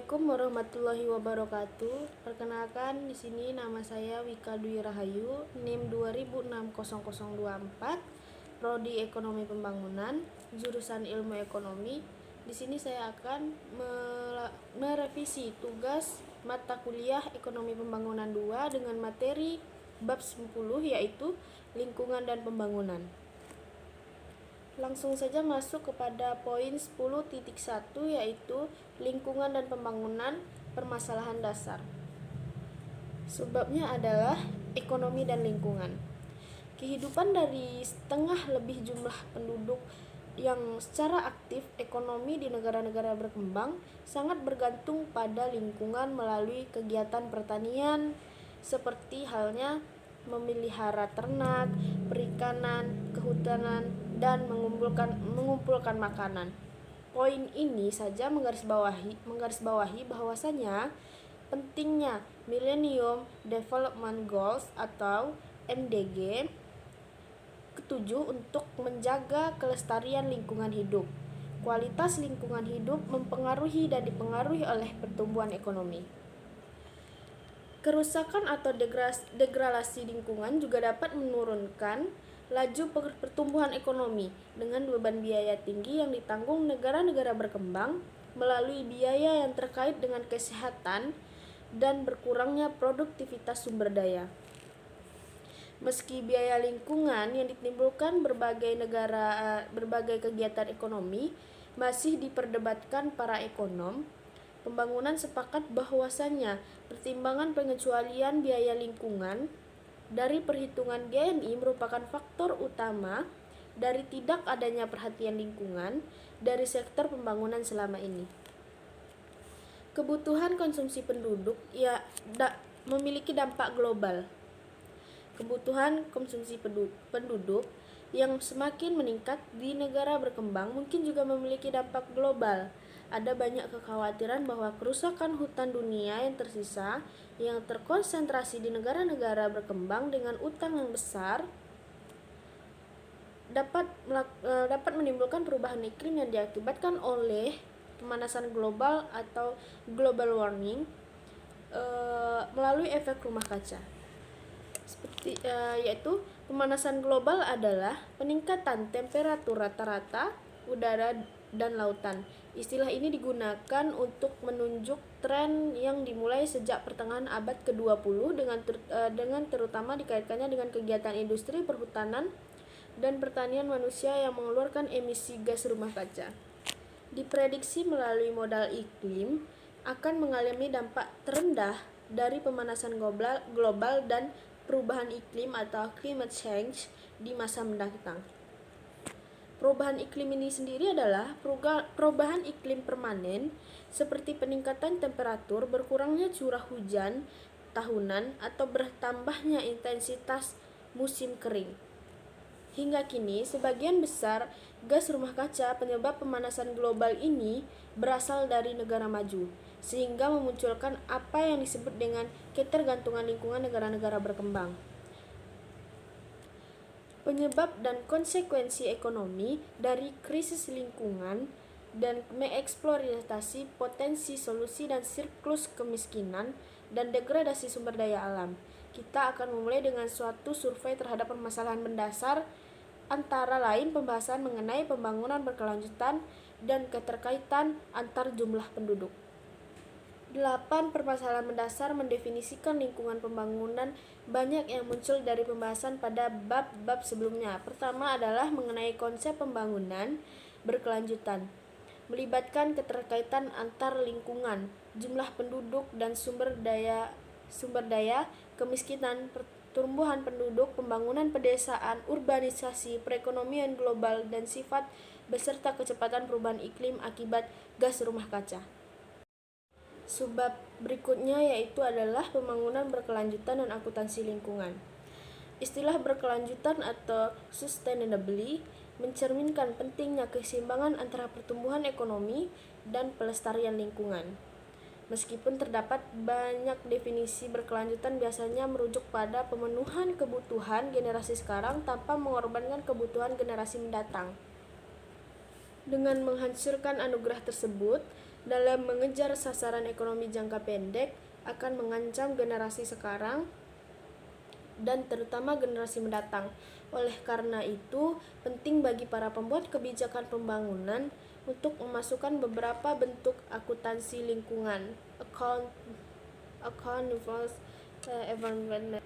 Assalamualaikum warahmatullahi wabarakatuh. Perkenalkan, di sini nama saya Wika Dwi Rahayu, NIM 20060024, Prodi Ekonomi Pembangunan, jurusan Ilmu Ekonomi. Di sini saya akan merevisi tugas mata kuliah Ekonomi Pembangunan 2 dengan materi bab 10 yaitu lingkungan dan pembangunan. Langsung saja masuk kepada poin 10.1 yaitu lingkungan dan pembangunan permasalahan dasar. Sebabnya adalah ekonomi dan lingkungan. Kehidupan dari setengah lebih jumlah penduduk yang secara aktif ekonomi di negara-negara berkembang sangat bergantung pada lingkungan melalui kegiatan pertanian seperti halnya memelihara ternak, perikanan, kehutanan, dan mengumpulkan makanan. Poin ini saja menggarisbawahi bahwasanya pentingnya Millennium Development Goals atau MDG ketujuh untuk menjaga kelestarian lingkungan hidup. Kualitas lingkungan hidup mempengaruhi dan dipengaruhi oleh pertumbuhan ekonomi. Kerusakan atau degradasi lingkungan juga dapat menurunkan laju pertumbuhan ekonomi dengan beban biaya tinggi yang ditanggung negara-negara berkembang melalui biaya yang terkait dengan kesehatan dan berkurangnya produktivitas sumber daya. Meski biaya lingkungan yang ditimbulkan berbagai kegiatan ekonomi masih diperdebatkan para ekonom, pembangunan sepakat bahwasannya pertimbangan pengecualian biaya lingkungan dari perhitungan GNI merupakan faktor utama dari tidak adanya perhatian lingkungan dari sektor pembangunan selama ini. Kebutuhan konsumsi penduduk memiliki dampak global. Kebutuhan konsumsi penduduk yang semakin meningkat di negara berkembang mungkin juga memiliki dampak global. Ada banyak kekhawatiran bahwa kerusakan hutan dunia yang tersisa yang terkonsentrasi di negara-negara berkembang dengan utang yang besar dapat menimbulkan perubahan iklim yang diakibatkan oleh pemanasan global atau global warming melalui efek rumah kaca. Yaitu pemanasan global adalah peningkatan temperatur rata-rata udara dan lautan. Istilah ini digunakan untuk menunjuk tren yang dimulai sejak pertengahan abad ke-20 dengan terutama dikaitkannya dengan kegiatan industri, perhutanan, dan pertanian manusia yang mengeluarkan emisi gas rumah kaca. Diprediksi melalui modal iklim akan mengalami dampak terendah dari pemanasan global dan perubahan iklim atau climate change di masa mendatang. Perubahan iklim ini sendiri adalah perubahan iklim permanen seperti peningkatan temperatur, berkurangnya curah hujan tahunan, atau bertambahnya intensitas musim kering. Hingga kini, sebagian besar gas rumah kaca penyebab pemanasan global ini berasal dari negara maju, sehingga memunculkan apa yang disebut dengan ketergantungan lingkungan negara-negara berkembang. Penyebab dan konsekuensi ekonomi dari krisis lingkungan dan mengeksploitasi potensi solusi dan siklus kemiskinan dan degradasi sumber daya alam. Kita akan memulai dengan suatu survei terhadap permasalahan mendasar, antara lain pembahasan mengenai pembangunan berkelanjutan dan keterkaitan antar jumlah penduduk. 8 permasalahan mendasar mendefinisikan lingkungan pembangunan banyak yang muncul dari pembahasan pada bab-bab sebelumnya. Pertama adalah mengenai konsep pembangunan berkelanjutan, melibatkan keterkaitan antar lingkungan, jumlah penduduk dan sumber daya, kemiskinan, pertumbuhan penduduk, pembangunan pedesaan, urbanisasi, perekonomian global, dan sifat beserta kecepatan perubahan iklim akibat gas rumah kaca. Subbab berikutnya yaitu adalah pembangunan berkelanjutan dan akuntansi lingkungan. Istilah berkelanjutan atau sustainability mencerminkan pentingnya keseimbangan antara pertumbuhan ekonomi dan pelestarian lingkungan. Meskipun terdapat banyak definisi, berkelanjutan biasanya merujuk pada pemenuhan kebutuhan generasi sekarang tanpa mengorbankan kebutuhan generasi mendatang. Dengan menghancurkan anugerah tersebut, dalam mengejar sasaran ekonomi jangka pendek akan mengancam generasi sekarang dan terutama generasi mendatang. Oleh karena itu, penting bagi para pembuat kebijakan pembangunan untuk memasukkan beberapa bentuk akuntansi lingkungan, environment.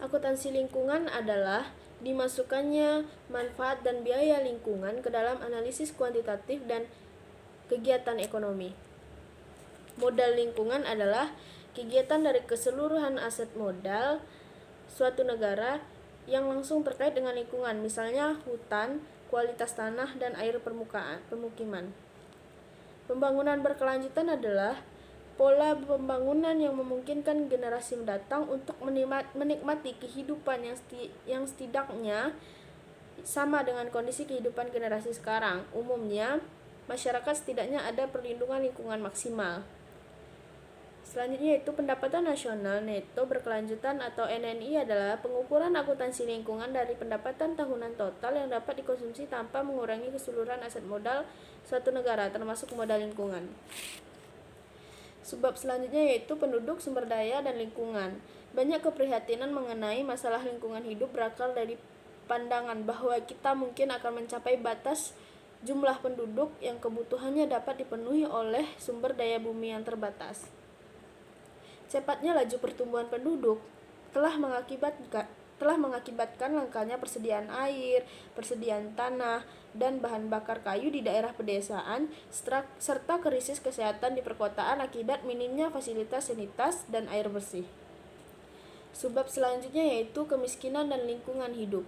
Akuntansi lingkungan adalah dimasukkannya manfaat dan biaya lingkungan ke dalam analisis kuantitatif dan kegiatan ekonomi. Modal lingkungan adalah kegiatan dari keseluruhan aset modal suatu negara yang langsung terkait dengan lingkungan, misalnya hutan, kualitas tanah, dan air pemukiman. Pembangunan berkelanjutan adalah pola pembangunan yang memungkinkan generasi mendatang untuk menikmati kehidupan yang setidaknya sama dengan kondisi kehidupan generasi sekarang. Umumnya, masyarakat setidaknya ada perlindungan lingkungan maksimal. Selanjutnya yaitu pendapatan nasional neto berkelanjutan atau NNI adalah pengukuran akuntansi lingkungan dari pendapatan tahunan total yang dapat dikonsumsi tanpa mengurangi keseluruhan aset modal suatu negara, termasuk modal lingkungan. Sebab selanjutnya yaitu penduduk, sumber daya, dan lingkungan. Banyak keprihatinan mengenai masalah lingkungan hidup berakar dari pandangan bahwa kita mungkin akan mencapai batas jumlah penduduk yang kebutuhannya dapat dipenuhi oleh sumber daya bumi yang terbatas. Cepatnya laju pertumbuhan penduduk telah mengakibatkan langkanya persediaan air, persediaan tanah, dan bahan bakar kayu di daerah pedesaan, serta krisis kesehatan di perkotaan akibat minimnya fasilitas sanitas dan air bersih. Sebab selanjutnya yaitu kemiskinan dan lingkungan hidup.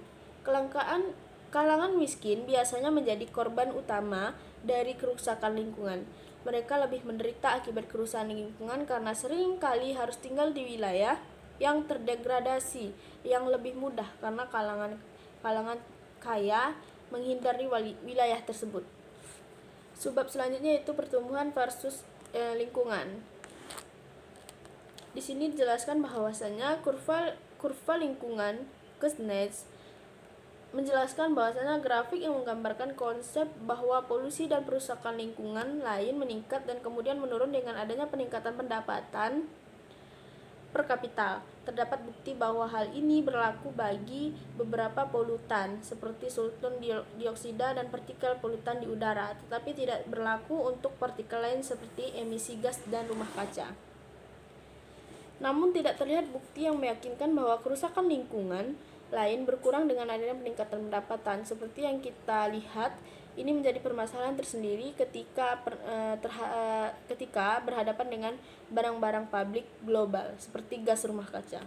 Kalangan miskin biasanya menjadi korban utama dari kerusakan lingkungan. Mereka lebih menderita akibat kerusakan lingkungan karena sering kali harus tinggal di wilayah yang terdegradasi, yang lebih mudah karena kalangan kaya menghindari wilayah tersebut. Sebab selanjutnya yaitu pertumbuhan versus lingkungan. Di sini dijelaskan bahwasanya kurva lingkungan Kuznets menjelaskan bahwasanya grafik yang menggambarkan konsep bahwa polusi dan perusakan lingkungan lain meningkat dan kemudian menurun dengan adanya peningkatan pendapatan per kapita. Terdapat bukti bahwa hal ini berlaku bagi beberapa polutan seperti sulfur dioksida dan partikel polutan di udara, tetapi tidak berlaku untuk partikel lain seperti emisi gas dan rumah kaca. Namun tidak terlihat bukti yang meyakinkan bahwa kerusakan lingkungan lain berkurang dengan adanya peningkatan pendapatan. Seperti yang kita lihat, ini menjadi permasalahan tersendiri ketika berhadapan dengan barang-barang publik global seperti gas rumah kaca.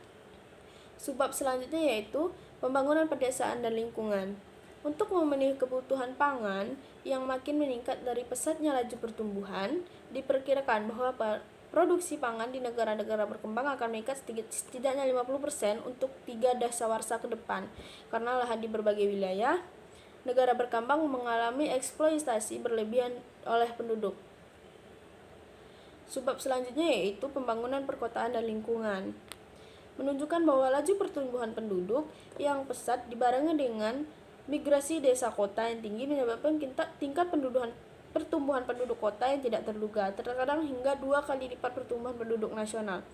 Sebab selanjutnya yaitu pembangunan pedesaan dan lingkungan. Untuk memenuhi kebutuhan pangan yang makin meningkat dari pesatnya laju pertumbuhan, diperkirakan bahwa produksi pangan di negara-negara berkembang akan meningkat setidaknya 50% untuk 3 dasawarsa ke depan, karena lahan di berbagai wilayah negara berkembang mengalami eksploitasi berlebihan oleh penduduk. Sebab selanjutnya yaitu pembangunan perkotaan dan lingkungan. Menunjukkan bahwa laju pertumbuhan penduduk yang pesat dibarengi dengan migrasi desa kota yang tinggi menyebabkan tingkat pertumbuhan penduduk kota yang tidak terduga, terkadang hingga 2 kali lipat pertumbuhan penduduk nasional.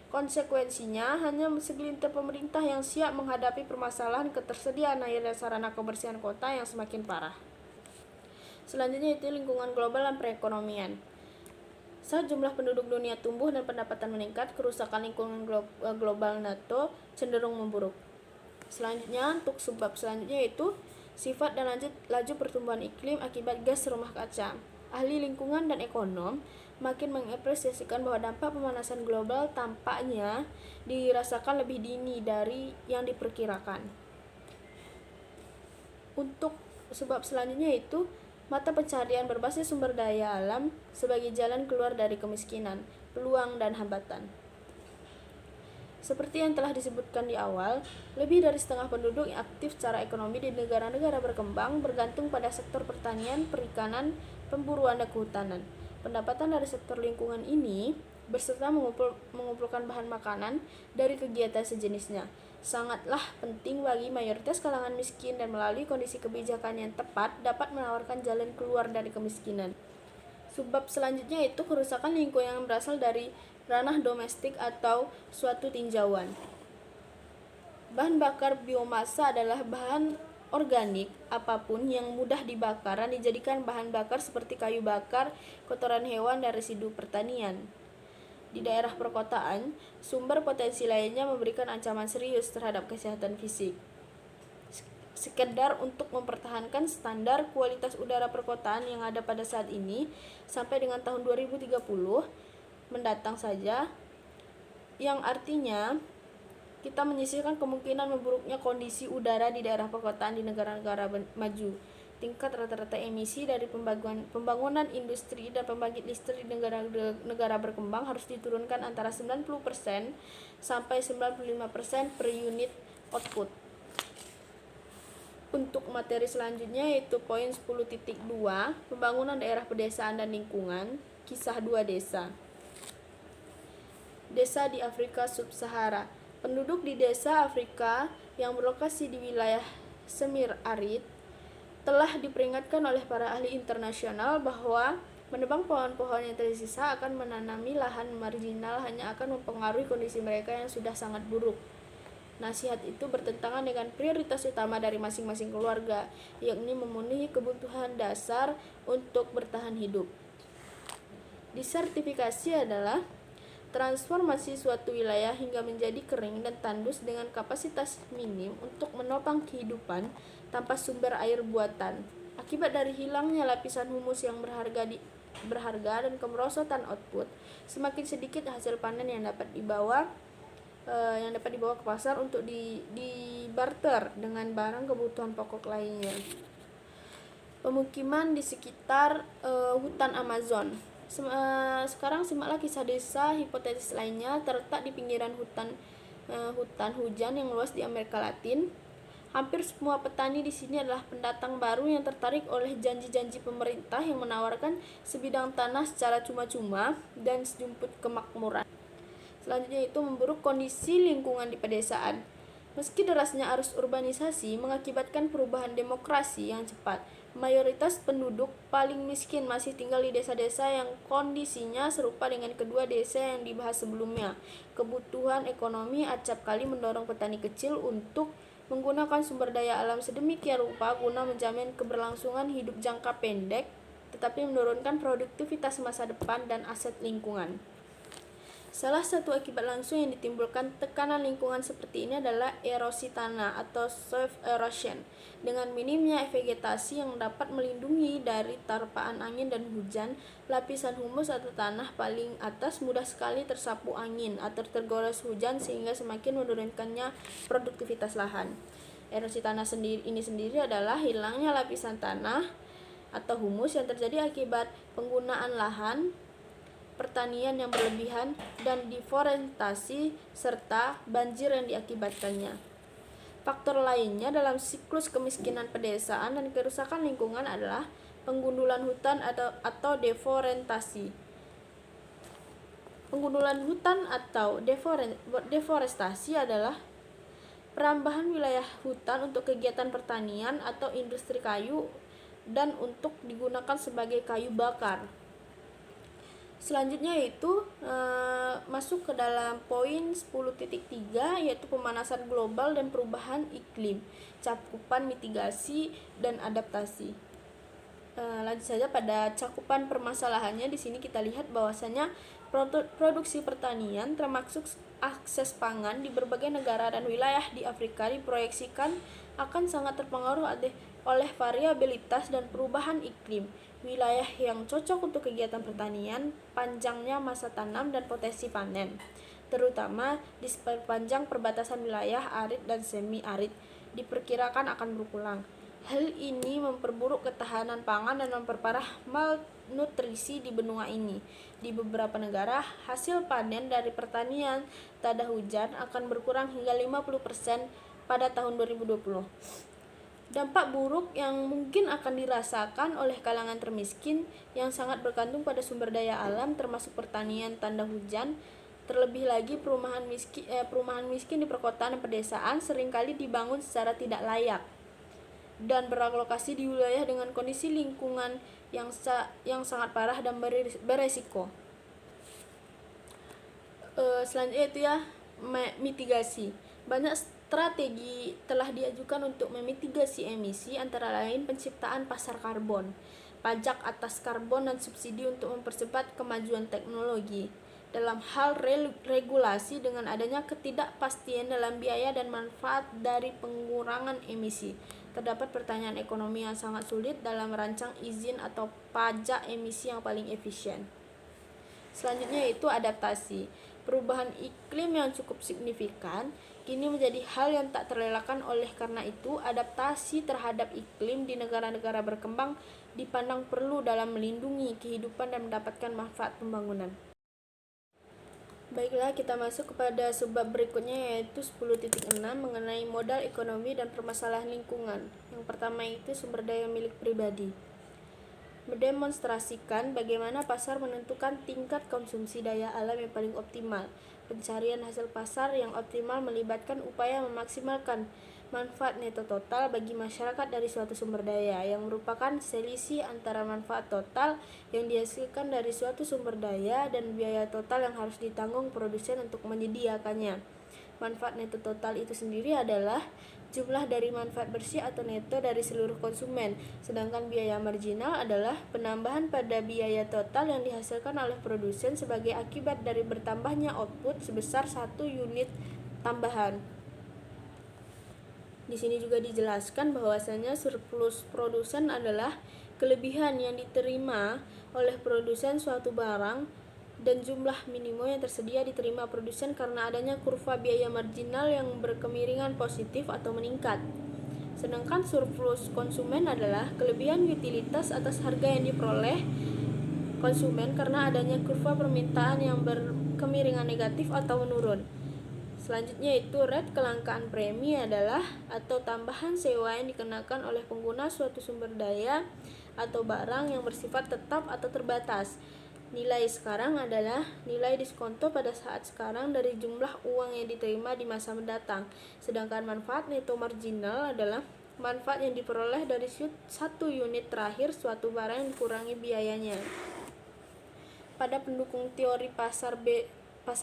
Konsekuensinya, hanya segelintir pemerintah yang siap menghadapi permasalahan ketersediaan air dan sarana kebersihan kota yang semakin parah. Selanjutnya itu lingkungan global dan perekonomian. Saat jumlah penduduk dunia tumbuh dan pendapatan meningkat, kerusakan lingkungan global NATO cenderung memburuk. Selanjutnya, untuk sebab selanjutnya yaitu sifat dan laju pertumbuhan iklim akibat gas rumah kaca. Ahli lingkungan dan ekonom makin mengapresiasikan bahwa dampak pemanasan global tampaknya dirasakan lebih dini dari yang diperkirakan. Untuk sebab selanjutnya itu mata pencaharian berbasis sumber daya alam sebagai jalan keluar dari kemiskinan, peluang dan hambatan. Seperti yang telah disebutkan di awal, lebih dari setengah penduduk yang aktif secara ekonomi di negara-negara berkembang bergantung pada sektor pertanian, perikanan, pemburuan, dan kehutanan. Pendapatan dari sektor lingkungan ini beserta mengumpulkan bahan makanan dari kegiatan sejenisnya sangatlah penting bagi mayoritas kalangan miskin dan melalui kondisi kebijakan yang tepat dapat menawarkan jalan keluar dari kemiskinan. Sebab selanjutnya itu kerusakan lingkungan yang berasal dari ranah domestik atau suatu tinjauan. Bahan bakar biomasa adalah bahan organik apapun yang mudah dibakar dan dijadikan bahan bakar seperti kayu bakar, kotoran hewan, dan residu pertanian. Di daerah perkotaan, sumber potensi lainnya memberikan ancaman serius terhadap kesehatan fisik. Sekedar untuk mempertahankan standar kualitas udara perkotaan yang ada pada saat ini sampai dengan tahun 2030 mendatang saja, yang artinya kita menyisihkan kemungkinan memburuknya kondisi udara di daerah perkotaan di negara-negara maju. Tingkat rata-rata emisi dari pembangunan industri dan pembangkit listrik di negara berkembang harus diturunkan antara 90% sampai 95% per unit output. Untuk materi selanjutnya yaitu poin 10.2, pembangunan daerah pedesaan dan lingkungan, kisah 2 desa. Desa di Afrika Sub-Sahara. Penduduk di desa Afrika yang berlokasi di wilayah semi-arid telah diperingatkan oleh para ahli internasional bahwa menebang pohon-pohon yang tersisa akan menanami lahan marginal hanya akan mempengaruhi kondisi mereka yang sudah sangat buruk. Nasihat itu bertentangan dengan prioritas utama dari masing-masing keluarga, yakni memenuhi kebutuhan dasar untuk bertahan hidup. Disertifikasi adalah transformasi suatu wilayah hingga menjadi kering dan tandus dengan kapasitas minim untuk menopang kehidupan tanpa sumber air buatan. Akibat dari hilangnya lapisan humus yang berharga dan kemerosotan output, semakin sedikit hasil panen yang dapat dibawa ke pasar untuk dibarter dengan barang kebutuhan pokok lainnya. Pemukiman di sekitar hutan Amazon. Sekarang simaklah kisah desa hipotetis lainnya terletak di pinggiran hutan hujan yang luas di Amerika Latin. Hampir semua petani di sini adalah pendatang baru yang tertarik oleh janji-janji pemerintah yang menawarkan sebidang tanah secara cuma-cuma dan sejumput kemakmuran. Selanjutnya itu memburuk kondisi lingkungan di pedesaan. Meski derasnya arus urbanisasi mengakibatkan perubahan demokrasi yang cepat, mayoritas penduduk paling miskin masih tinggal di desa-desa yang kondisinya serupa dengan kedua desa yang dibahas sebelumnya. Kebutuhan ekonomi acap kali mendorong petani kecil untuk menggunakan sumber daya alam sedemikian rupa guna menjamin keberlangsungan hidup jangka pendek, tetapi menurunkan produktivitas masa depan dan aset lingkungan. Salah satu akibat langsung yang ditimbulkan tekanan lingkungan seperti ini adalah erosi tanah atau soil erosion. Dengan minimnya vegetasi yang dapat melindungi dari terpaan angin dan hujan, lapisan humus atau tanah paling atas mudah sekali tersapu angin atau tergores hujan sehingga semakin menurunkannya produktivitas lahan. Erosi tanah ini sendiri adalah hilangnya lapisan tanah atau humus yang terjadi akibat penggunaan lahan, pertanian yang berlebihan, dan deforestasi serta banjir yang diakibatkannya. Faktor lainnya dalam siklus kemiskinan pedesaan dan kerusakan lingkungan adalah penggundulan hutan atau deforestasi. Penggundulan hutan atau deforestasi adalah perambahan wilayah hutan untuk kegiatan pertanian atau industri kayu dan untuk digunakan sebagai kayu bakar. Selanjutnya yaitu masuk ke dalam poin 10.3 yaitu pemanasan global dan perubahan iklim, cakupan mitigasi dan adaptasi. Lanjut saja pada cakupan permasalahannya. Di sini kita lihat bahwasanya produksi pertanian termasuk akses pangan di berbagai negara dan wilayah di Afrika diproyeksikan akan sangat terpengaruh oleh variabilitas dan perubahan iklim. Wilayah yang cocok untuk kegiatan pertanian, panjangnya masa tanam dan potensi panen, terutama di sepanjang perbatasan wilayah arid dan semi-arid, diperkirakan akan berulang. Hal ini memperburuk ketahanan pangan dan memperparah malnutrisi di benua ini. Di beberapa negara, hasil panen dari pertanian tada hujan akan berkurang hingga 50% pada tahun 2020. Dampak buruk yang mungkin akan dirasakan oleh kalangan termiskin yang sangat bergantung pada sumber daya alam termasuk pertanian tanda hujan. Terlebih lagi perumahan miskin di perkotaan dan pedesaan seringkali dibangun secara tidak layak dan berlokasi di wilayah dengan kondisi lingkungan yang sangat parah dan beresiko. Selanjutnya itu ya, mitigasi. Banyak strategi telah diajukan untuk memitigasi emisi, antara lain penciptaan pasar karbon, pajak atas karbon, dan subsidi untuk mempercepat kemajuan teknologi. Dalam hal regulasi, dengan adanya ketidakpastian dalam biaya dan manfaat dari pengurangan emisi, terdapat pertanyaan ekonomi yang sangat sulit dalam merancang izin atau pajak emisi yang paling efisien. Selanjutnya yaitu adaptasi. Perubahan iklim yang cukup signifikan kini menjadi hal yang tak terelakkan. Oleh karena itu, adaptasi terhadap iklim di negara-negara berkembang dipandang perlu dalam melindungi kehidupan dan mendapatkan manfaat pembangunan. Baiklah, kita masuk kepada subbab berikutnya, yaitu 10.6 mengenai modal ekonomi dan permasalahan lingkungan. Yang pertama itu sumber daya milik pribadi. Mendemonstrasikan bagaimana pasar menentukan tingkat konsumsi daya alam yang paling optimal. Pencarian hasil pasar yang optimal melibatkan upaya memaksimalkan manfaat neto total bagi masyarakat dari suatu sumber daya, yang merupakan selisih antara manfaat total yang dihasilkan dari suatu sumber daya dan biaya total yang harus ditanggung produsen untuk menyediakannya. Manfaat neto total itu sendiri adalah jumlah dari manfaat bersih atau neto dari seluruh konsumen, sedangkan biaya marginal adalah penambahan pada biaya total yang dihasilkan oleh produsen sebagai akibat dari bertambahnya output sebesar 1 unit tambahan. Di sini juga dijelaskan bahwasanya surplus produsen adalah kelebihan yang diterima oleh produsen suatu barang dan jumlah minimum yang tersedia diterima produsen karena adanya kurva biaya marginal yang berkemiringan positif atau meningkat. Sedangkan surplus konsumen adalah kelebihan utilitas atas harga yang diperoleh konsumen karena adanya kurva permintaan yang berkemiringan negatif atau menurun. Selanjutnya itu rate kelangkaan premi adalah atau tambahan sewa yang dikenakan oleh pengguna suatu sumber daya atau barang yang bersifat tetap atau terbatas. Nilai sekarang adalah nilai diskonto pada saat sekarang dari jumlah uang yang diterima di masa mendatang. Sedangkan manfaat neto marginal adalah manfaat yang diperoleh dari satu unit terakhir suatu barang yang dikurangi biayanya. Pada pendukung teori pasar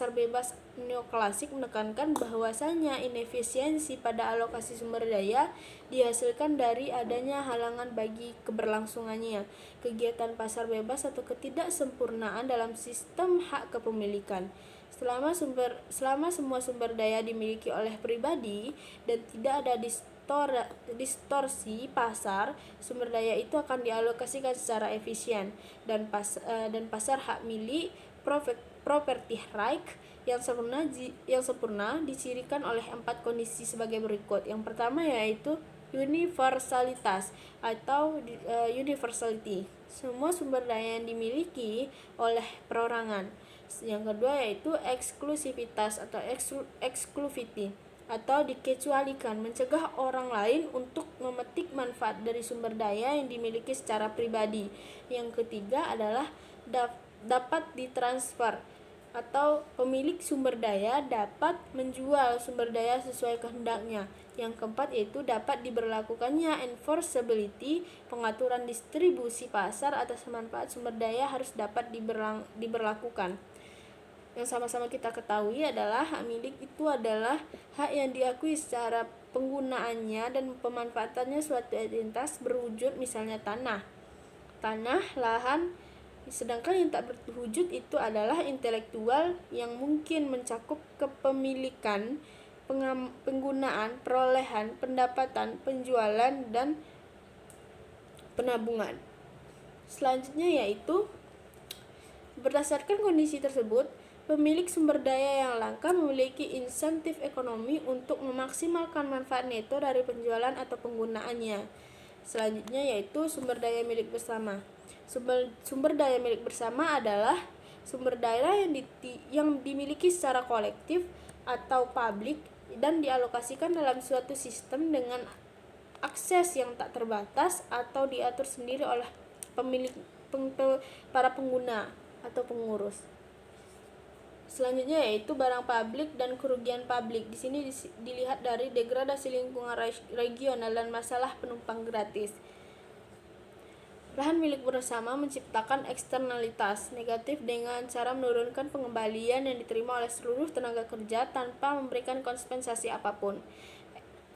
bebas neoklasik menekankan bahwasanya inefisiensi pada alokasi sumber daya dihasilkan dari adanya halangan bagi keberlangsungannya kegiatan pasar bebas atau ketidaksempurnaan dalam sistem hak kepemilikan. Selama semua sumber daya dimiliki oleh pribadi dan tidak ada distorsi pasar, sumber daya itu akan dialokasikan secara efisien, dan pasar hak milik property right yang sempurna dicirikan oleh 4 kondisi sebagai berikut. Yang pertama yaitu universalitas atau universality. Semua sumber daya yang dimiliki oleh perorangan. Yang kedua yaitu eksklusivitas atau exclusivity atau dikecualikan, mencegah orang lain untuk memetik manfaat dari sumber daya yang dimiliki secara pribadi. Yang ketiga adalah dapat ditransfer atau pemilik sumber daya dapat menjual sumber daya sesuai kehendaknya. Yang keempat yaitu dapat diberlakukannya enforceability, pengaturan distribusi pasar atas manfaat sumber daya harus dapat diberlakukan. Yang sama-sama kita ketahui adalah hak milik itu adalah hak yang diakui secara penggunaannya dan pemanfaatannya suatu entitas berwujud, misalnya tanah, lahan. Sedangkan yang tak berwujud itu adalah intelektual yang mungkin mencakup kepemilikan, penggunaan, perolehan, pendapatan, penjualan, dan penabungan. Selanjutnya yaitu berdasarkan kondisi tersebut, pemilik sumber daya yang langka memiliki insentif ekonomi untuk memaksimalkan manfaat neto dari penjualan atau penggunaannya. Selanjutnya yaitu sumber daya milik bersama. Sumber daya milik bersama adalah sumber daya yang dimiliki secara kolektif atau publik dan dialokasikan dalam suatu sistem dengan akses yang tak terbatas atau diatur sendiri oleh para pengguna atau pengurus. Selanjutnya yaitu barang publik dan kerugian publik. Di sini dilihat dari degradasi lingkungan regional dan masalah penumpang gratis. Lahan milik bersama menciptakan eksternalitas negatif dengan cara menurunkan pengembalian yang diterima oleh seluruh tenaga kerja tanpa memberikan kompensasi apapun.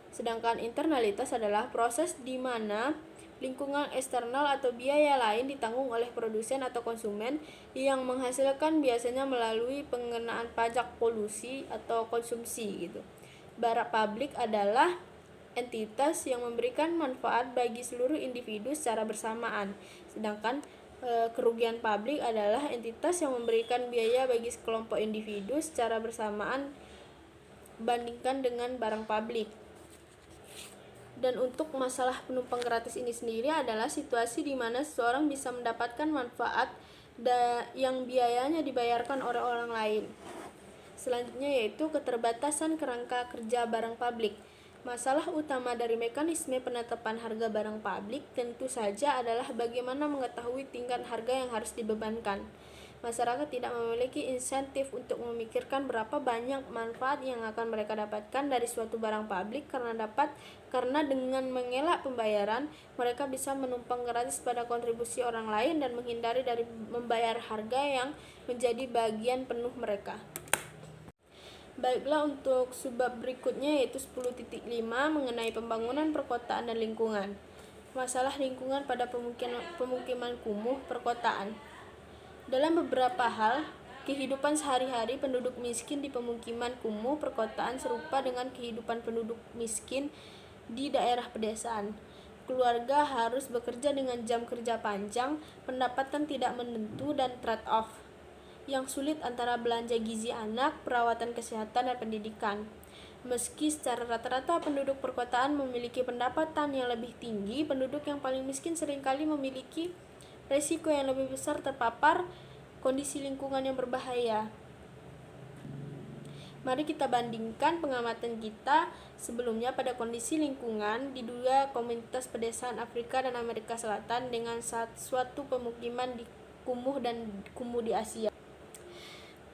Sedangkan internalitas adalah proses di mana lingkungan eksternal atau biaya lain ditanggung oleh produsen atau konsumen yang menghasilkan biasanya melalui pengenaan pajak polusi atau konsumsi gitu. Barang publik adalah entitas yang memberikan manfaat bagi seluruh individu secara bersamaan, sedangkan kerugian publik adalah entitas yang memberikan biaya bagi sekelompok individu secara bersamaan bandingkan dengan barang publik. Dan untuk masalah penumpang gratis ini sendiri adalah situasi di mana seseorang bisa mendapatkan manfaat yang biayanya dibayarkan oleh orang lain. Selanjutnya yaitu keterbatasan kerangka kerja barang publik. Masalah utama dari mekanisme penetapan harga barang publik tentu saja adalah bagaimana mengetahui tingkat harga yang harus dibebankan. Masyarakat tidak memiliki insentif untuk memikirkan berapa banyak manfaat yang akan mereka dapatkan dari suatu barang publik karena dengan mengelak pembayaran, mereka bisa menumpang gratis pada kontribusi orang lain dan menghindari dari membayar harga yang menjadi bagian penuh mereka. Baiklah, untuk subbab berikutnya yaitu 10.5 mengenai pembangunan perkotaan dan lingkungan. Masalah lingkungan pada pemukiman kumuh perkotaan. Dalam beberapa hal, kehidupan sehari-hari penduduk miskin di pemukiman kumuh perkotaan serupa dengan kehidupan penduduk miskin di daerah pedesaan. Keluarga harus bekerja dengan jam kerja panjang, pendapatan tidak menentu, dan trade-off yang sulit antara belanja gizi anak, perawatan kesehatan, dan pendidikan. Meski secara rata-rata penduduk perkotaan memiliki pendapatan yang lebih tinggi, penduduk yang paling miskin seringkali memiliki resiko yang lebih besar terpapar kondisi lingkungan yang berbahaya. Mari kita bandingkan pengamatan kita sebelumnya pada kondisi lingkungan di dua komunitas pedesaan Afrika dan Amerika Selatan dengan suatu pemukiman di kumuh dan kumuh di Asia.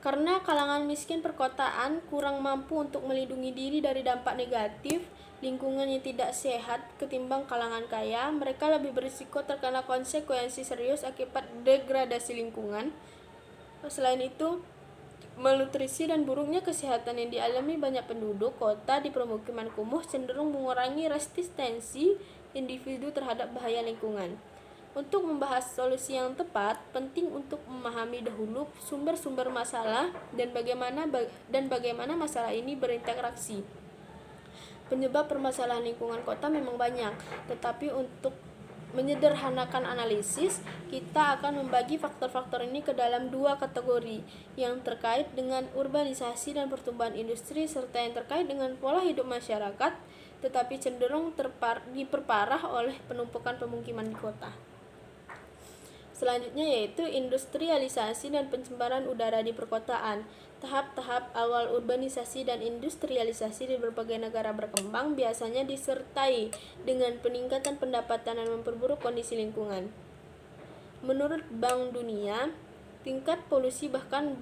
Karena kalangan miskin perkotaan kurang mampu untuk melindungi diri dari dampak negatif lingkungan yang tidak sehat ketimbang kalangan kaya, mereka lebih berisiko terkena konsekuensi serius akibat degradasi lingkungan. Selain itu, malnutrisi dan buruknya kesehatan yang dialami banyak penduduk kota di permukiman kumuh cenderung mengurangi resistensi individu terhadap bahaya lingkungan. Untuk membahas solusi yang tepat, penting untuk memahami dahulu sumber-sumber masalah dan bagaimana masalah ini berinteraksi. Penyebab permasalahan lingkungan kota memang banyak, tetapi untuk menyederhanakan analisis, kita akan membagi faktor-faktor ini ke dalam dua kategori, yang terkait dengan urbanisasi dan pertumbuhan industri, serta yang terkait dengan pola hidup masyarakat, tetapi cenderung diperparah oleh penumpukan pemukiman di kota. Selanjutnya yaitu industrialisasi dan pencemaran udara di perkotaan. Tahap-tahap awal urbanisasi dan industrialisasi di berbagai negara berkembang biasanya disertai dengan peningkatan pendapatan dan memperburuk kondisi lingkungan. Menurut Bank Dunia, tingkat polusi bahkan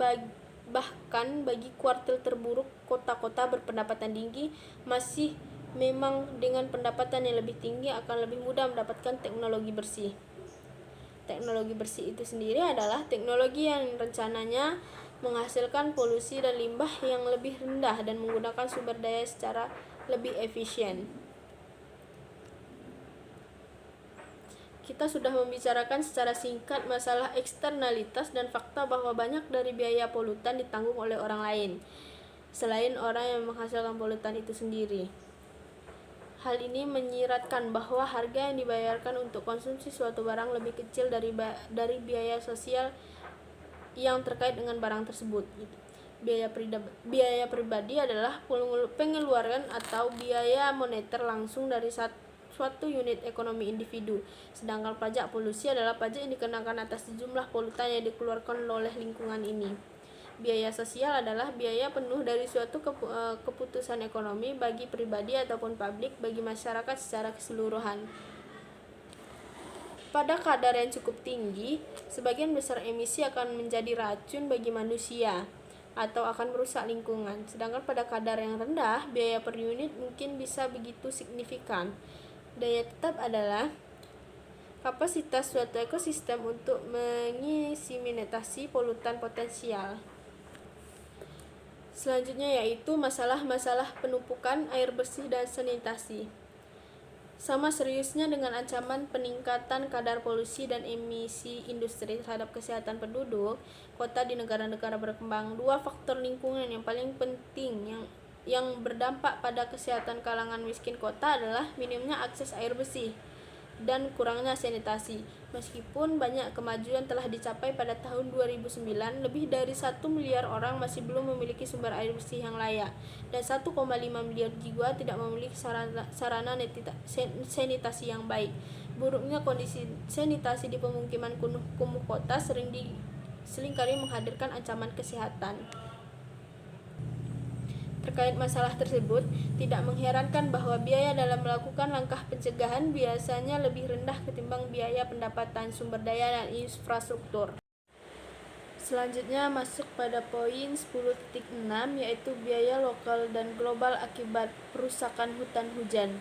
bagi kuartil terburuk kota-kota berpendapatan tinggi masih memang dengan pendapatan yang lebih tinggi akan lebih mudah mendapatkan teknologi bersih. Teknologi bersih itu sendiri adalah teknologi yang rencananya menghasilkan polusi dan limbah yang lebih rendah dan menggunakan sumber daya secara lebih efisien. Kita sudah membicarakan secara singkat masalah eksternalitas dan fakta bahwa banyak dari biaya polutan ditanggung oleh orang lain, selain orang yang menghasilkan polutan itu sendiri. Hal ini menyiratkan bahwa harga yang dibayarkan untuk konsumsi suatu barang lebih kecil dari biaya sosial yang terkait dengan barang tersebut. Biaya pribadi adalah pengeluaran atau biaya moneter langsung dari suatu unit ekonomi individu, sedangkan pajak polusi adalah pajak yang dikenakan atas jumlah polutan yang dikeluarkan oleh lingkungan ini. Biaya sosial adalah biaya penuh dari suatu keputusan ekonomi bagi pribadi ataupun publik bagi masyarakat secara keseluruhan. Pada kadar yang cukup tinggi, sebagian besar emisi akan menjadi racun bagi manusia atau akan merusak lingkungan. Sedangkan pada kadar yang rendah, biaya per unit mungkin bisa begitu signifikan. Daya tetap adalah kapasitas suatu ekosistem untuk mengeliminasi polutan potensial. Selanjutnya yaitu masalah-masalah penumpukan air bersih dan sanitasi. Sama seriusnya dengan ancaman peningkatan kadar polusi dan emisi industri terhadap kesehatan penduduk kota di negara-negara berkembang, dua faktor lingkungan yang paling penting yang berdampak pada kesehatan kalangan miskin kota adalah minimnya akses air bersih dan kurangnya sanitasi. Meskipun banyak kemajuan telah dicapai pada tahun 2009, lebih dari 1 miliar orang masih belum memiliki sumber air bersih yang layak, dan 1,5 miliar jiwa tidak memiliki sarana sanitasi yang baik. Buruknya kondisi sanitasi di pemukiman kumuh kota seringkali menghadirkan ancaman kesehatan. Terkait masalah tersebut, tidak mengherankan bahwa biaya dalam melakukan langkah pencegahan biasanya lebih rendah ketimbang biaya pendapatan sumber daya dan infrastruktur. Selanjutnya masuk pada poin 10.6, yaitu biaya lokal dan global akibat perusakan hutan hujan.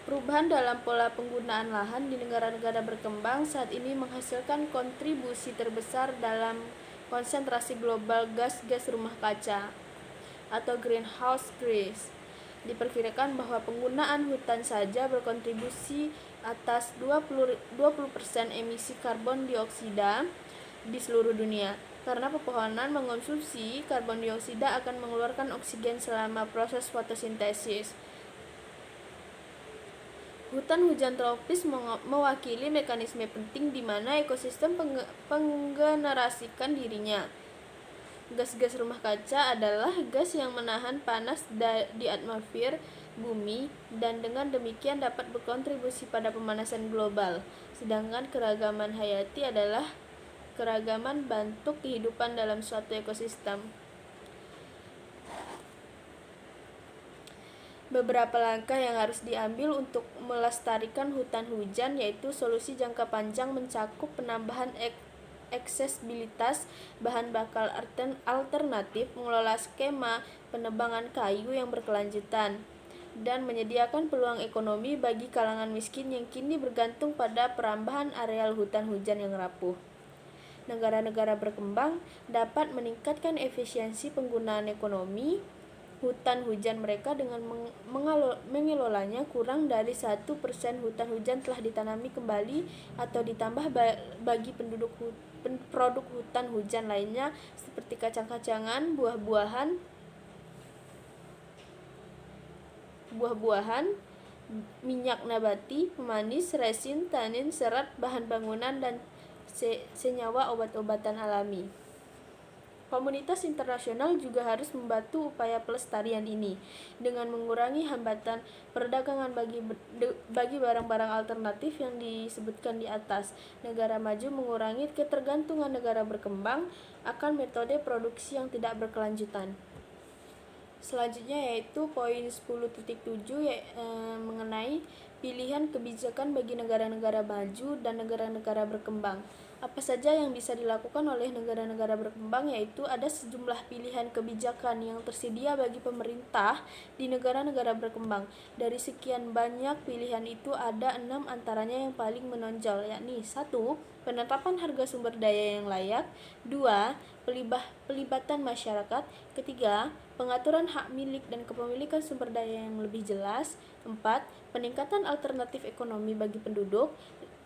Perubahan dalam pola penggunaan lahan di negara-negara berkembang saat ini menghasilkan kontribusi terbesar dalam konsentrasi global gas rumah kaca atau greenhouse gas. Diperkirakan bahwa penggunaan hutan saja berkontribusi atas 20% emisi karbon dioksida di seluruh dunia. Karena pepohonan mengonsumsi karbon dioksida akan mengeluarkan oksigen selama proses fotosintesis. Hutan hujan tropis mewakili mekanisme penting di mana ekosistem penggenerasikan dirinya. Gas rumah kaca adalah gas yang menahan panas di atmosfer bumi dan dengan demikian dapat berkontribusi pada pemanasan global. Sedangkan keragaman hayati adalah keragaman bentuk kehidupan dalam suatu ekosistem. Beberapa langkah yang harus diambil untuk melestarikan hutan hujan yaitu solusi jangka panjang mencakup penambahan aksesibilitas bahan bakar alternatif, mengelola skema penebangan kayu yang berkelanjutan, dan menyediakan peluang ekonomi bagi kalangan miskin yang kini bergantung pada perambahan areal hutan hujan yang rapuh. Negara-negara berkembang dapat meningkatkan efisiensi penggunaan ekonomi hutan hujan mereka dengan mengelolanya. Kurang dari 1% hutan hujan telah ditanami kembali atau ditambah bagi produk hutan hujan lainnya seperti kacang-kacangan, buah-buahan, minyak nabati, pemanis, resin, tanin, serat, bahan bangunan, dan senyawa obat-obatan alami. Komunitas internasional juga harus membantu upaya pelestarian ini dengan mengurangi hambatan perdagangan bagi barang-barang alternatif yang disebutkan di atas. Negara maju mengurangi ketergantungan negara berkembang akan metode produksi yang tidak berkelanjutan. Selanjutnya yaitu poin 10.7 mengenai pilihan kebijakan bagi negara-negara maju dan negara-negara berkembang. Apa saja yang bisa dilakukan oleh negara-negara berkembang, yaitu ada sejumlah pilihan kebijakan yang tersedia bagi pemerintah di negara-negara berkembang. Dari sekian banyak pilihan itu ada 6 antaranya yang paling menonjol, yakni 1. Penetapan harga sumber daya yang layak. 2. Pelibatan masyarakat. 3. Pengaturan hak milik dan kepemilikan sumber daya yang lebih jelas. 4. Peningkatan alternatif ekonomi bagi penduduk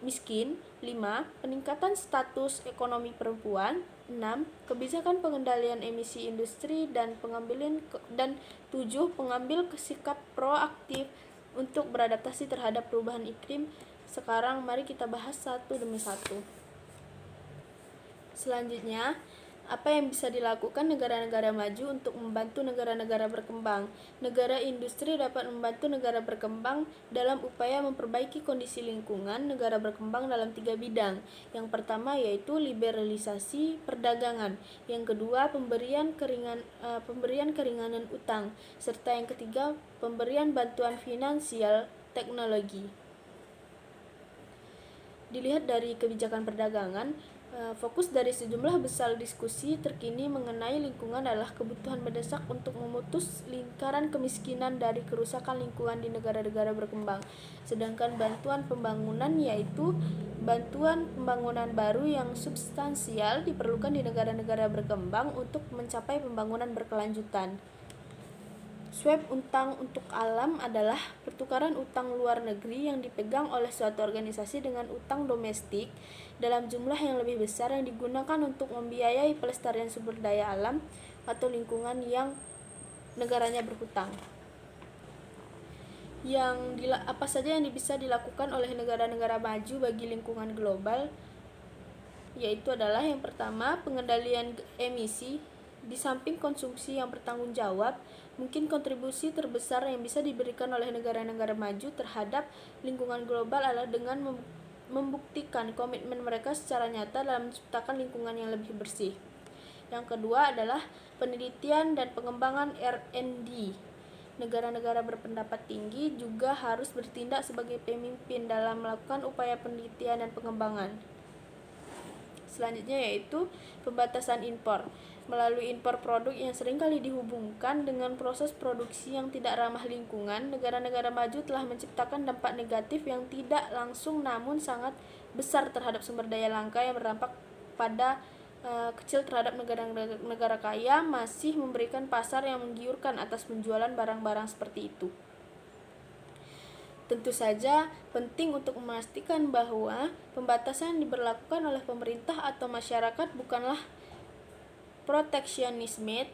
miskin. 5. Peningkatan status ekonomi perempuan. 6. Kebijakan pengendalian emisi industri dan 7. Pengambil sikap proaktif untuk beradaptasi terhadap perubahan iklim. Sekarang mari kita bahas satu demi satu. Selanjutnya, apa yang bisa dilakukan negara-negara maju untuk membantu negara-negara berkembang? Negara industri dapat membantu negara berkembang dalam upaya memperbaiki kondisi lingkungan negara berkembang dalam 3 bidang. Yang pertama yaitu liberalisasi perdagangan, yang kedua pemberian keringanan utang, serta yang ketiga pemberian bantuan finansial teknologi. Dilihat dari kebijakan perdagangan, Fokus dari sejumlah besar diskusi terkini mengenai lingkungan adalah kebutuhan mendesak untuk memutus lingkaran kemiskinan dari kerusakan lingkungan di negara-negara berkembang. Sedangkan bantuan pembangunan yaitu bantuan pembangunan baru yang substansial diperlukan di negara-negara berkembang untuk mencapai pembangunan berkelanjutan. Swap utang untuk alam adalah pertukaran utang luar negeri yang dipegang oleh suatu organisasi dengan utang domestik dalam jumlah yang lebih besar yang digunakan untuk membiayai pelestarian sumber daya alam atau lingkungan yang negaranya berhutang. Apa saja yang bisa dilakukan oleh negara-negara maju bagi lingkungan global, yaitu adalah yang pertama, pengendalian emisi. Di samping konsumsi yang bertanggung jawab, mungkin kontribusi terbesar yang bisa diberikan oleh negara-negara maju terhadap lingkungan global adalah dengan membuktikan komitmen mereka secara nyata dalam menciptakan lingkungan yang lebih bersih. Yang kedua adalah penelitian dan pengembangan R&D. Negara-negara berpendapat tinggi juga harus bertindak sebagai pemimpin dalam melakukan upaya penelitian dan pengembangan. Selanjutnya yaitu pembatasan impor. Melalui impor produk yang seringkali dihubungkan dengan proses produksi yang tidak ramah lingkungan, negara-negara maju telah menciptakan dampak negatif yang tidak langsung namun sangat besar terhadap sumber daya langka yang berdampak pada kecil terhadap negara kaya, masih memberikan pasar yang menggiurkan atas penjualan barang-barang seperti itu. Tentu saja penting untuk memastikan bahwa pembatasan yang diberlakukan oleh pemerintah atau masyarakat bukanlah proteksionisme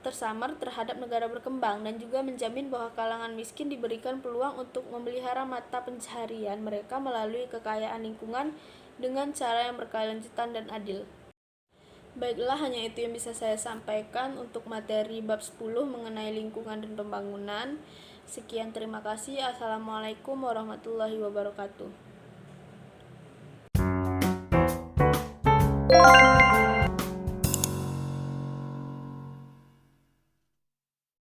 tersamar terhadap negara berkembang dan juga menjamin bahwa kalangan miskin diberikan peluang untuk memelihara mata pencaharian mereka melalui kekayaan lingkungan dengan cara yang berkelanjutan dan adil. Baiklah, hanya itu yang bisa saya sampaikan untuk materi bab 10 mengenai lingkungan dan pembangunan. Sekian, terima kasih. Assalamualaikum warahmatullahi wabarakatuh.